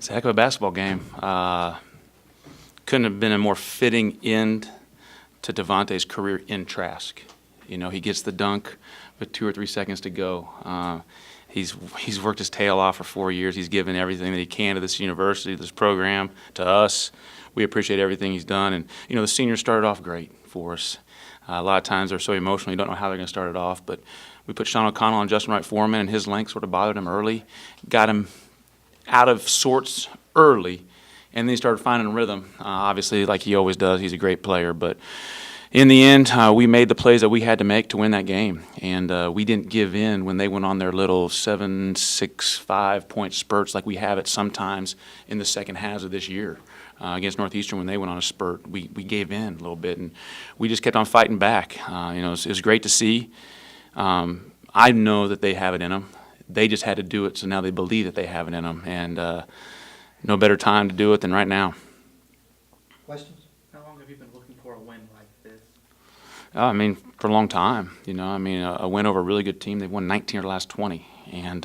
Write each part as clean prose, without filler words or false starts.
It's a heck of a basketball game. Couldn't have been a more fitting end to Devontae's career in Trask. You know, he gets the dunk with 2 or 3 seconds to go. He's worked his tail off for 4 years. He's given everything that he can to this university, this program, to us. We appreciate everything he's done. And, you know, the seniors started off great for us. A lot of times they're so emotional, you don't know how they're going to start it off. But we put Sean O'Connell and Justin Wright Foreman, and his length sort of bothered him early. Got him out of sorts early, and then he started finding rhythm. Obviously, like he always does, he's a great player. But in the end, we made the plays that we had to make to win that game. And we didn't give in when they went on their little 7, 6, 5-point spurts like we have it sometimes in the second halves of this year. Against Northeastern, when they went on a spurt, we gave in a little bit, and we just kept on fighting back. You know, it was great to see. I know that they have it in them. They just had to do it, so now they believe that they have it in them. And no better time to do it than right now. Questions? How long have you been looking for a win like this? I mean, for a long time. You know, I mean, a win over a really good team. They've won 19 of the last 20, and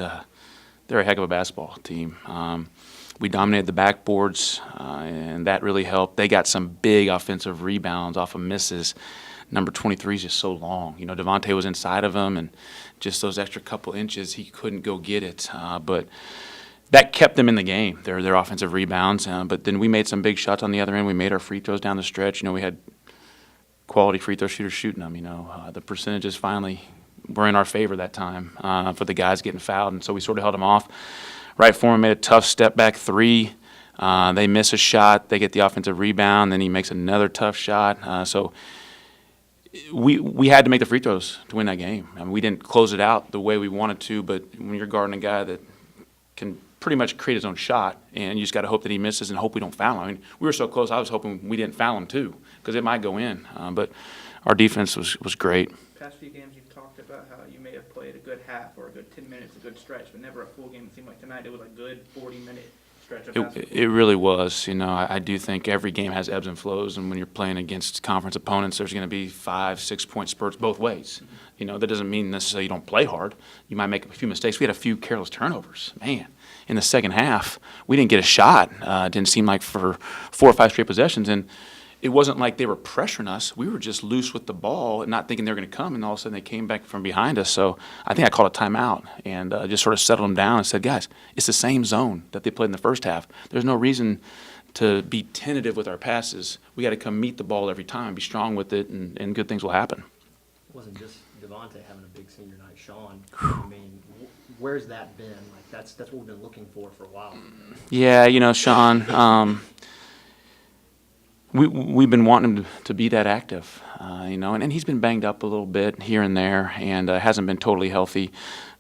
they're a heck of a basketball team. We dominated the backboards, and that really helped. They got some big offensive rebounds off of misses. Number 23 is just so long. You know, Devontae was inside of him, and just those extra couple inches, he couldn't go get it. But that kept them in the game, their offensive rebounds. But then we made some big shots on the other end. We made our free throws down the stretch. You know, we had quality free throw shooters shooting them. You know, the percentages finally were in our favor that time for the guys getting fouled, and so we sort of held them off. Right Foreman made a tough step-back three. They miss a shot. They get the offensive rebound. Then he makes another tough shot. So we had to make the free throws to win that game. I mean, we didn't close it out the way we wanted to, but when you're guarding a guy that can pretty much create his own shot, and you just got to hope that he misses and hope we don't foul him. I mean, we were so close, I was hoping we didn't foul him too, because it might go in. But our defense was great. Past few games you've talked about how you may have played a good half or a good 10 minutes, a good stretch, but never a full game. It seemed like tonight it was a good 40-minute stretch of basketball. It really was. You know, I do think every game has ebbs and flows, and when you're playing against conference opponents, there's going to be 5, 6-point spurts both ways. Mm-hmm. You know, that doesn't mean necessarily you don't play hard. You might make a few mistakes. We had a few careless turnovers. Man, in the second half, we didn't get a shot. It didn't seem like for 4 or 5 straight possessions, and it wasn't like they were pressuring us. We were just loose with the ball and not thinking they were going to come, and all of a sudden they came back from behind us. So I think I called a timeout and just sort of settled them down and said, guys, it's the same zone that they played in the first half. There's no reason to be tentative with our passes. We got to come meet the ball every time, be strong with it, and good things will happen. It wasn't just Devontae having a big senior night, Sean. I mean, where's that been? Like that's what we've been looking for a while. Yeah, you know, Sean, we've been wanting him to be that active, you know, and he's been banged up a little bit here and there, and hasn't been totally healthy,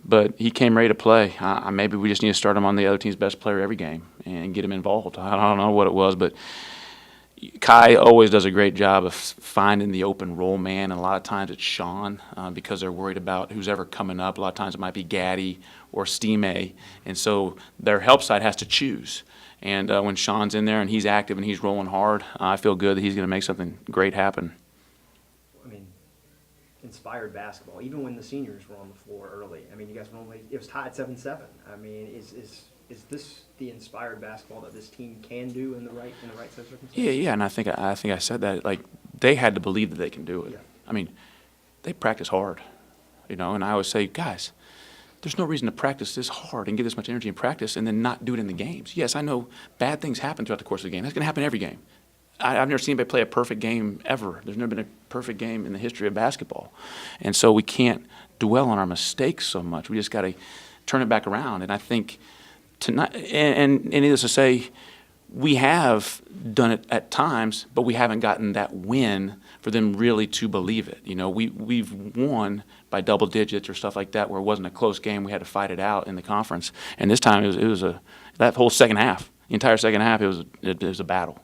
but he came ready to play. Maybe we just need to start him on the other team's best player every game and get him involved. I don't know what it was, but Kai always does a great job of finding the open role man, and a lot of times it's Sean because they're worried about who's ever coming up. A lot of times it might be Gaddy or Stime, and so their help side has to choose. And when Sean's in there and he's active and he's rolling hard, I feel good that he's going to make something great happen. I mean, inspired basketball, even when the seniors were on the floor early. I mean, you guys were only, it was tied 7-7. I mean, is this the inspired basketball that this team can do in the right set of circumstances? Yeah, and I think I said that. Like, they had to believe that they can do it. Yeah. I mean, they practice hard, you know, and I always say, guys, there's no reason to practice this hard and get this much energy in practice and then not do it in the games. Yes, I know bad things happen throughout the course of the game. That's going to happen every game. I've never seen anybody play a perfect game ever. There's never been a perfect game in the history of basketball. And so we can't dwell on our mistakes so much. We just got to turn it back around. And I think tonight, and needless to say, we have done it at times, but we haven't gotten that win for them really to believe it. You know, we've won by double digits or stuff like that where it wasn't a close game. We had to fight it out in the conference. And this time it was that whole second half, the entire second half, it was a battle.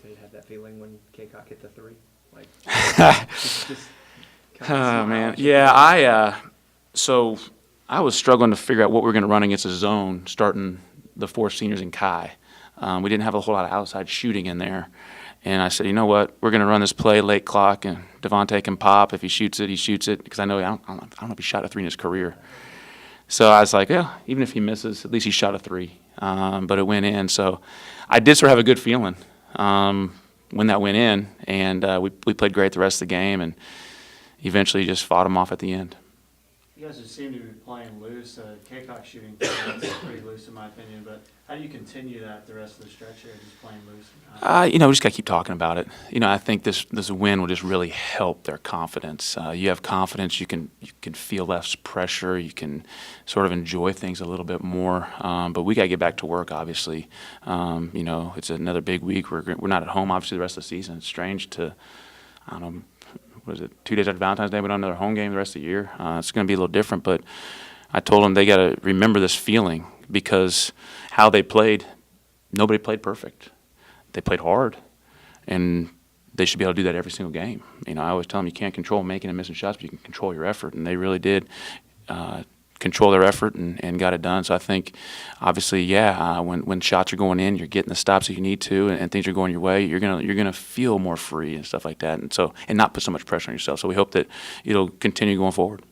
Did you have that feeling when Kaycock hit the three? Like, oh, man. Yeah, so I was struggling to figure out what we were going to run against a zone starting the 4 seniors in Kai. We didn't have a whole lot of outside shooting in there. And I said, you know what, we're going to run this play late clock, and Devontae can pop. If he shoots it, he shoots it, because I know I don't know if he shot a 3 in his career. So I was like, yeah, even if he misses, at least he shot a three. But it went in. So I did sort of have a good feeling when that went in, and we played great the rest of the game, and eventually just fought them off at the end. You guys just seem to be playing loose. K-Cock shooting is pretty loose in my opinion, but how do you continue that the rest of the stretch here, just playing loose? We just got to keep talking about it. I think this win will just really help their confidence. You have confidence, you can feel less pressure, you can sort of enjoy things a little bit more. But we got to get back to work, obviously. It's another big week. We're not at home, obviously, the rest of the season. It's strange to, I don't know, what is it, 2 days after Valentine's Day, we don't have another home game the rest of the year. It's going to be a little different, but I told them they got to remember this feeling because how they played, nobody played perfect. They played hard, and they should be able to do that every single game. I always tell them you can't control making and missing shots, but you can control your effort, and they really did control their effort and got it done. So I think, obviously, when shots are going in, you're getting the stops that you need to, and things are going your way. You're gonna feel more free and stuff like that, and not put so much pressure on yourself. So we hope that it'll continue going forward.